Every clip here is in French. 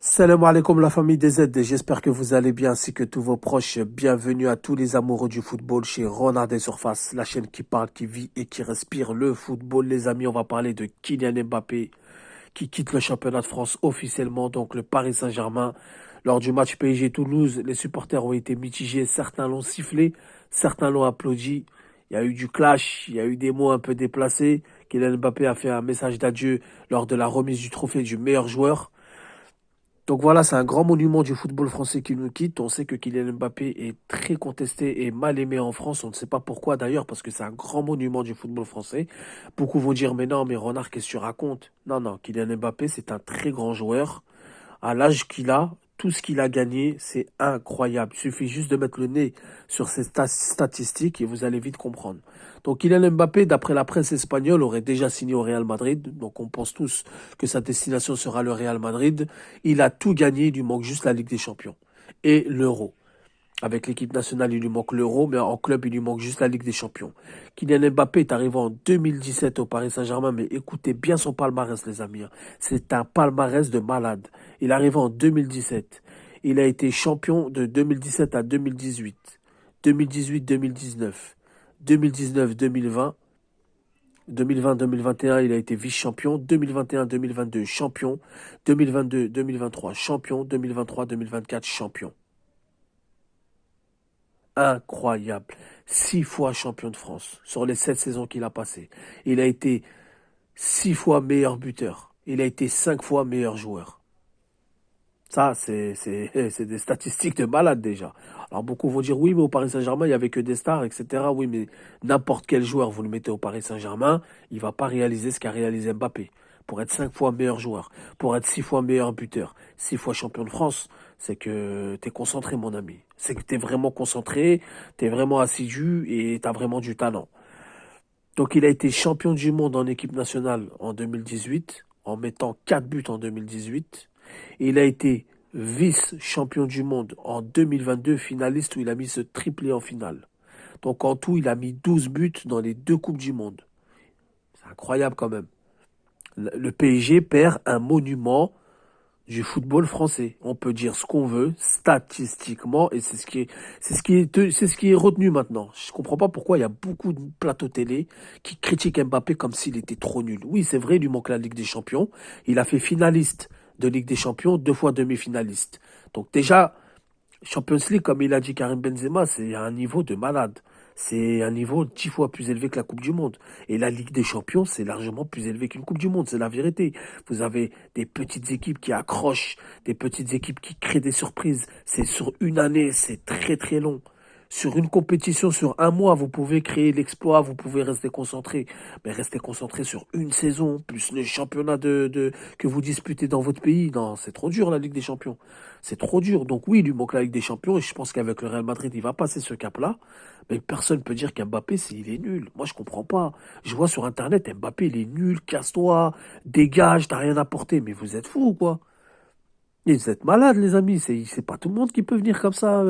Salam alaikum la famille des Z, j'espère que vous allez bien ainsi que tous vos proches. Bienvenue à tous les amoureux du football chez Renard des Surfaces, la chaîne qui parle, qui vit et qui respire le football. Les amis, on va parler de Kylian Mbappé qui quitte le championnat de France officiellement, donc le Paris Saint-Germain. Lors du match PSG-Toulouse, les supporters ont été mitigés, certains l'ont sifflé, certains l'ont applaudi. Il y a eu du clash, il y a eu des mots un peu déplacés. Kylian Mbappé a fait un message d'adieu lors de la remise du trophée du meilleur joueur. Donc voilà, c'est un grand monument du football français qui nous quitte. On sait que Kylian Mbappé est très contesté et mal aimé en France. On ne sait pas pourquoi d'ailleurs, parce que c'est un grand monument du football français. Beaucoup vont dire, mais non, mais Renard, qu'est-ce que tu racontes? Non, non, Kylian Mbappé, c'est un très grand joueur. À l'âge qu'il a, tout ce qu'il a gagné, c'est incroyable. Il suffit juste de mettre le nez sur ces statistiques et vous allez vite comprendre. Donc Kylian Mbappé, d'après la presse espagnole, aurait déjà signé au Real Madrid. Donc on pense tous que sa destination sera le Real Madrid. Il a tout gagné, il lui manque juste la Ligue des Champions et l'Euro. Avec l'équipe nationale, il lui manque l'Euro, mais en club, il lui manque juste la Ligue des Champions. Kylian Mbappé est arrivé en 2017 au Paris Saint-Germain, mais écoutez bien son palmarès, les amis. C'est un palmarès de malade. Il est arrivé en 2017. Il a été champion de 2017 à 2018, 2018-2019, 2019-2020, 2020-2021, il a été vice-champion, 2021-2022 champion, 2022-2023 champion, 2023-2024 champion. Incroyable. 6 fois champion de France sur les 7 saisons qu'il a passées. Il a été 6 fois meilleur buteur. Il a été 5 fois meilleur joueur. Ça, c'est des statistiques de malade déjà. Alors beaucoup vont dire oui, mais au Paris Saint-Germain, il n'y avait que des stars, etc. Oui, mais n'importe quel joueur, vous le mettez au Paris Saint-Germain, il va pas réaliser ce qu'a réalisé Mbappé. Pour être 5 fois meilleur joueur, pour être 6 fois meilleur buteur, 6 fois champion de France, c'est que t'es concentré, mon ami. C'est que t'es vraiment concentré, t'es vraiment assidu et t'as vraiment du talent. Donc il a été champion du monde en équipe nationale en 2018, en mettant 4 buts en 2018. Il a été vice-champion du monde en 2022, finaliste où il a mis ce triplé en finale. Donc en tout, il a mis 12 buts dans les 2 Coupes du Monde. C'est incroyable quand même. Le PSG perd un monument du football français. On peut dire ce qu'on veut, statistiquement, et c'est ce qui est retenu maintenant. Je comprends pas pourquoi il y a beaucoup de plateaux télé qui critiquent Mbappé comme s'il était trop nul. Oui, c'est vrai, il lui manque la Ligue des Champions. Il a fait finaliste de Ligue des Champions, 2 fois demi-finaliste. Donc déjà, Champions League, comme il a dit Karim Benzema, c'est un niveau de malade. C'est un niveau 10 fois plus élevé que la Coupe du Monde. Et la Ligue des Champions, c'est largement plus élevé qu'une Coupe du Monde, c'est la vérité. Vous avez des petites équipes qui accrochent, des petites équipes qui créent des surprises. C'est sur une année, c'est très très long. Sur une compétition, sur un mois, vous pouvez créer l'exploit, vous pouvez rester concentré. Mais rester concentré sur une saison, plus le championnat que vous disputez dans votre pays. Non, c'est trop dur la Ligue des Champions. C'est trop dur. Donc oui, il lui manque la Ligue des Champions et je pense qu'avec le Real Madrid, il va passer ce cap-là. Mais personne ne peut dire qu'Mbappé, il est nul. Moi, je comprends pas. Je vois sur Internet, Mbappé, il est nul, casse-toi, dégage, t'as rien apporté. Mais vous êtes fous ou quoi? Et vous êtes malades, les amis. C'est pas tout le monde qui peut venir comme ça.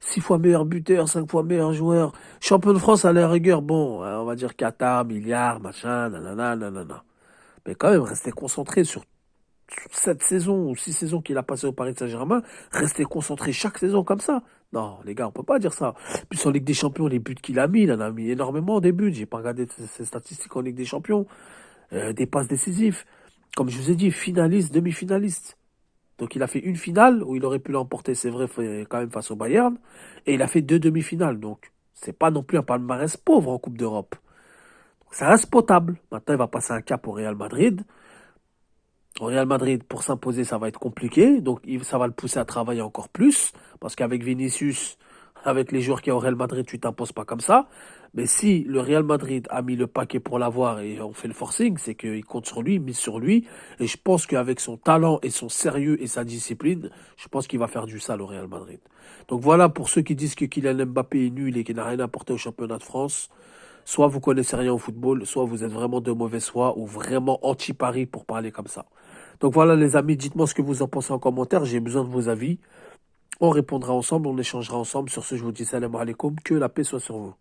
6 fois meilleur buteur, 5 fois meilleur joueur. Champion de France à la rigueur, bon, on va dire Qatar, milliards, machin, nanana, nanana. Mais quand même, restez concentré sur 7 saisons ou 6 saisons qu'il a passé au Paris Saint-Germain. Restez concentré chaque saison comme ça. Non, les gars, on peut pas dire ça. Puis en Ligue des Champions, les buts qu'il a mis, il en a mis énormément des buts. J'ai pas regardé ses statistiques en Ligue des Champions. Des passes décisives. Comme je vous ai dit, finaliste, demi-finaliste. Donc il a fait une finale où il aurait pu l'emporter, c'est vrai, quand même face au Bayern. Et il a fait 2 demi-finales. Donc c'est pas non plus un palmarès pauvre en Coupe d'Europe. Donc, ça reste potable. Maintenant, il va passer un cap au Real Madrid. Au Real Madrid, pour s'imposer, ça va être compliqué. Donc ça va le pousser à travailler encore plus. Parce qu'avec Vinicius, avec les joueurs qu'il y a au Real Madrid, tu t'imposes pas comme ça. Mais si le Real Madrid a mis le paquet pour l'avoir et on fait le forcing, c'est qu'il compte sur lui, mise sur lui. Et je pense qu'avec son talent et son sérieux et sa discipline, je pense qu'il va faire du sale au Real Madrid. Donc voilà, pour ceux qui disent que Kylian Mbappé est nul et qu'il n'a rien apporté au championnat de France, soit vous connaissez rien au football, soit vous êtes vraiment de mauvaise foi ou vraiment anti-Paris pour parler comme ça. Donc voilà les amis, dites-moi ce que vous en pensez en commentaire, j'ai besoin de vos avis. On répondra ensemble, on échangera ensemble. Sur ce, je vous dis salam alaikum, que la paix soit sur vous.